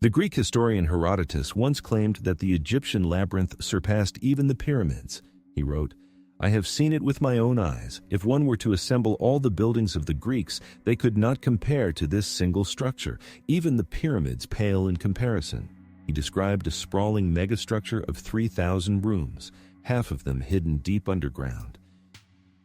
The Greek historian Herodotus once claimed that the Egyptian labyrinth surpassed even the pyramids. He wrote, "I have seen it with my own eyes. If one were to assemble all the buildings of the Greeks, they could not compare to this single structure. Even the pyramids pale in comparison." He described a sprawling megastructure of 3,000 rooms, half of them hidden deep underground.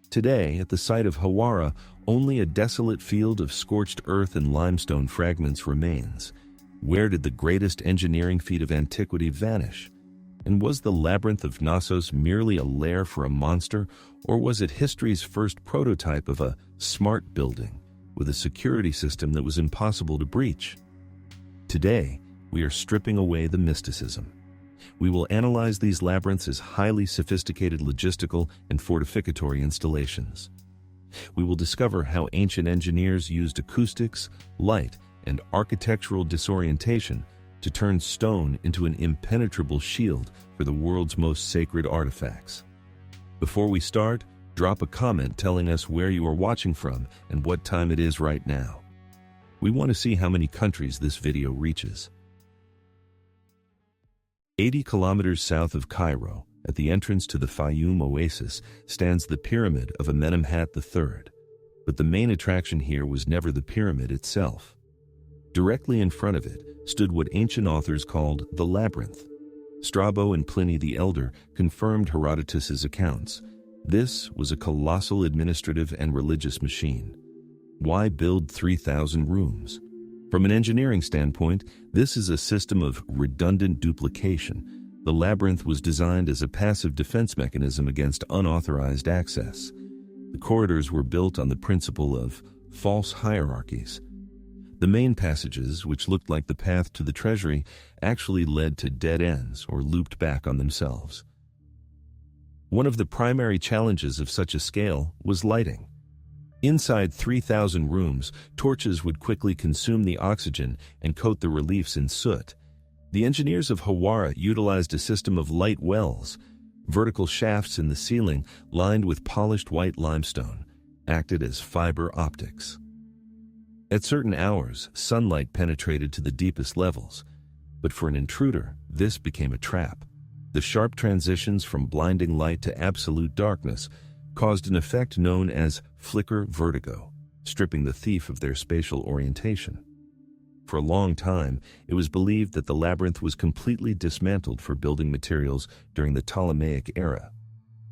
Today, at the site of Hawara, only a desolate field of scorched earth and limestone fragments remains. Where did the greatest engineering feat of antiquity vanish? And was the labyrinth of Knossos merely a lair for a monster, or was it history's first prototype of a smart building with a security system that was impossible to breach? Today, we are stripping away the mysticism. We will analyze these labyrinths as highly sophisticated logistical and fortificatory installations. We will discover how ancient engineers used acoustics, light, and architectural disorientation to turn stone into an impenetrable shield for the world's most sacred artifacts. Before we start, drop a comment telling us where you are watching from and what time it is right now. We want to see how many countries this video reaches. 80 kilometers south of Cairo, at the entrance to the Fayum Oasis, stands the pyramid of Amenemhat III. But the main attraction here was never the pyramid itself. Directly in front of it stood what ancient authors called the labyrinth. Strabo and Pliny the Elder confirmed Herodotus's accounts. This was a colossal administrative and religious machine. Why build 3,000 rooms? From an engineering standpoint, this is a system of redundant duplication. The labyrinth was designed as a passive defense mechanism against unauthorized access. The corridors were built on the principle of false hierarchies. The main passages, which looked like the path to the treasury, actually led to dead ends or looped back on themselves. One of the primary challenges of such a scale was lighting. Inside 3,000 rooms, torches would quickly consume the oxygen and coat the reliefs in soot. The engineers of Hawara utilized a system of light wells. Vertical shafts in the ceiling, lined with polished white limestone, acted as fiber optics. At certain hours, sunlight penetrated to the deepest levels. But for an intruder, this became a trap. The sharp transitions from blinding light to absolute darkness caused an effect known as flicker vertigo, stripping the thief of their spatial orientation. For a long time, it was believed that the labyrinth was completely dismantled for building materials during the Ptolemaic era.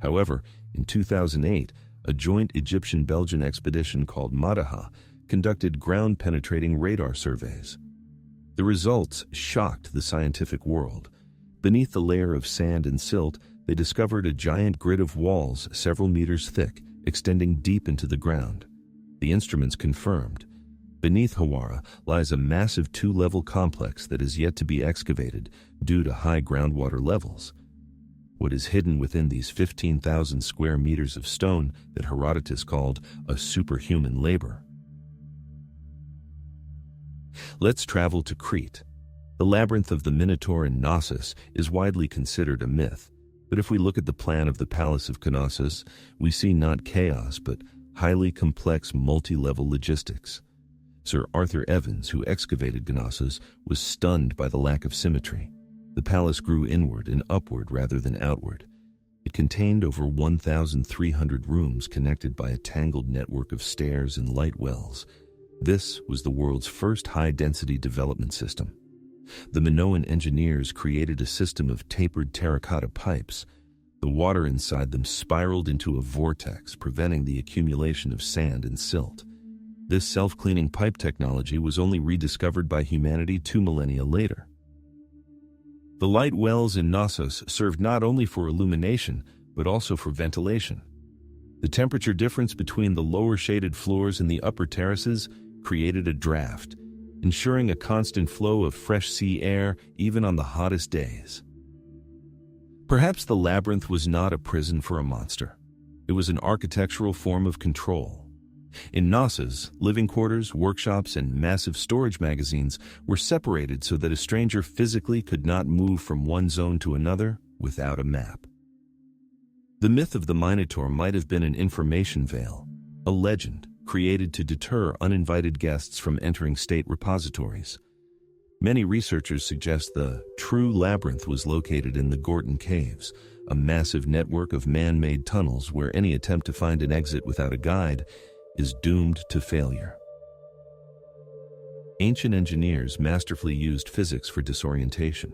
However, in 2008, a joint Egyptian-Belgian expedition called Madaha conducted ground-penetrating radar surveys. The results shocked the scientific world. Beneath the layer of sand and silt, they discovered a giant grid of walls several meters thick, extending deep into the ground. The instruments confirmed. Beneath Hawara lies a massive two-level complex that is yet to be excavated due to high groundwater levels. What is hidden within these 15,000 square meters of stone that Herodotus called a superhuman labor? Let's travel to Crete. The labyrinth of the Minotaur in Knossos is widely considered a myth, but if we look at the plan of the Palace of Knossos, we see not chaos but highly complex multi-level logistics. Sir Arthur Evans, who excavated Knossos, was stunned by the lack of symmetry. The palace grew inward and upward rather than outward. It contained over 1,300 rooms connected by a tangled network of stairs and light wells. This was the world's first high-density development system. The Minoan engineers created a system of tapered terracotta pipes. The water inside them spiraled into a vortex, preventing the accumulation of sand and silt. This self-cleaning pipe technology was only rediscovered by humanity 2 millennia later. The light wells in Knossos served not only for illumination, but also for ventilation. The temperature difference between the lower shaded floors and the upper terraces created a draft, ensuring a constant flow of fresh sea air even on the hottest days. Perhaps the labyrinth was not a prison for a monster. It was an architectural form of control. In Knossos, living quarters, workshops, and massive storage magazines were separated so that a stranger physically could not move from one zone to another without a map. The myth of the Minotaur might have been an information veil, a legend created to deter uninvited guests from entering state repositories. Many researchers suggest the true labyrinth was located in the Gorton Caves, a massive network of man-made tunnels where any attempt to find an exit without a guide is doomed to failure. Ancient engineers masterfully used physics for disorientation.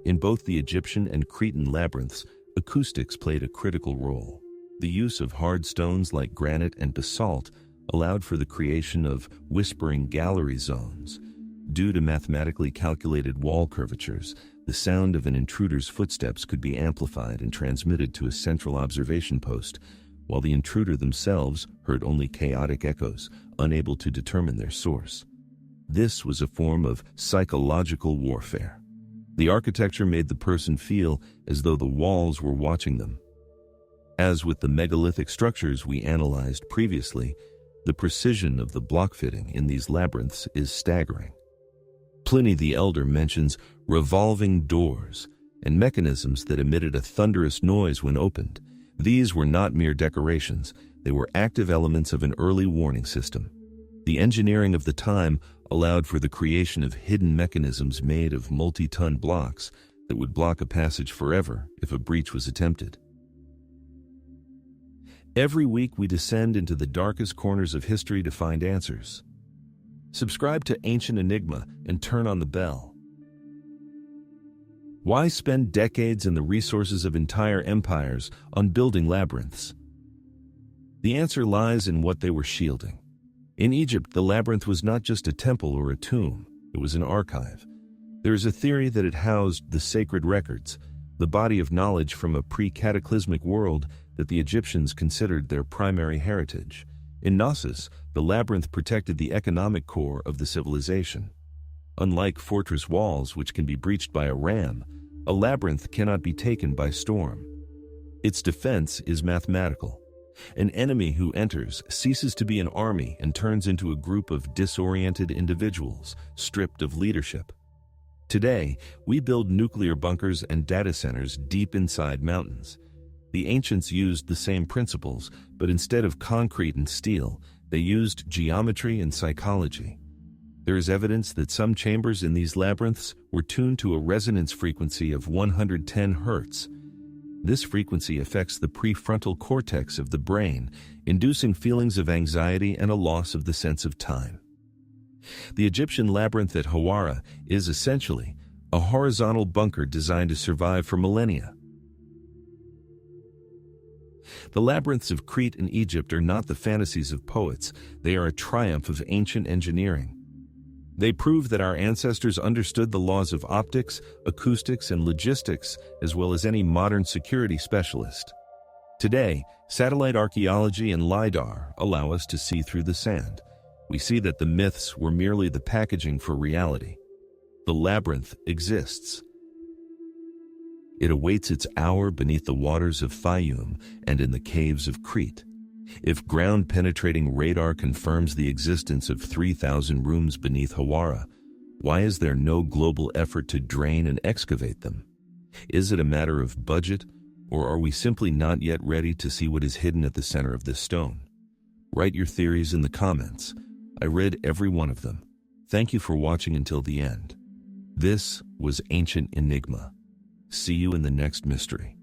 In both the Egyptian and Cretan labyrinths, acoustics played a critical role. The use of hard stones like granite and basalt allowed for the creation of whispering gallery zones. Due to mathematically calculated wall curvatures, the sound of an intruder's footsteps could be amplified and transmitted to a central observation post, while the intruder themselves heard only chaotic echoes, unable to determine their source. This was a form of psychological warfare. The architecture made the person feel as though the walls were watching them. As with the megalithic structures we analyzed previously, the precision of the block fitting in these labyrinths is staggering. Pliny the Elder mentions revolving doors and mechanisms that emitted a thunderous noise when opened. These were not mere decorations, they were active elements of an early warning system. The engineering of the time allowed for the creation of hidden mechanisms made of multi-ton blocks that would block a passage forever if a breach was attempted. Every week we descend into the darkest corners of history to find answers. Subscribe to Ancient Enigma and turn on the bell. Why spend decades and the resources of entire empires on building labyrinths? The answer lies in what they were shielding. In Egypt, the labyrinth was not just a temple or a tomb, it was an archive. There is a theory that it housed the sacred records, the body of knowledge from a pre-cataclysmic world that the Egyptians considered their primary heritage. In Knossos, the labyrinth protected the economic core of the civilization. Unlike fortress walls, which can be breached by a ram, a labyrinth cannot be taken by storm. Its defense is mathematical. An enemy who enters ceases to be an army and turns into a group of disoriented individuals, stripped of leadership. Today, we build nuclear bunkers and data centers deep inside mountains. The ancients used the same principles, but instead of concrete and steel, they used geometry and psychology. There is evidence that some chambers in these labyrinths were tuned to a resonance frequency of 110 Hz. This frequency affects the prefrontal cortex of the brain, inducing feelings of anxiety and a loss of the sense of time. The Egyptian labyrinth at Hawara is essentially a horizontal bunker designed to survive for millennia. The labyrinths of Crete and Egypt are not the fantasies of poets, they are a triumph of ancient engineering. They prove that our ancestors understood the laws of optics, acoustics, and logistics, as well as any modern security specialist. Today, satellite archaeology and LiDAR allow us to see through the sand. We see that the myths were merely the packaging for reality. The labyrinth exists. It awaits its hour beneath the waters of Fayum and in the caves of Crete. If ground-penetrating radar confirms the existence of 3,000 rooms beneath Hawara, why is there no global effort to drain and excavate them? Is it a matter of budget, or are we simply not yet ready to see what is hidden at the center of this stone? Write your theories in the comments. I read every one of them. Thank you for watching until the end. This was Ancient Enigma. See you in the next mystery.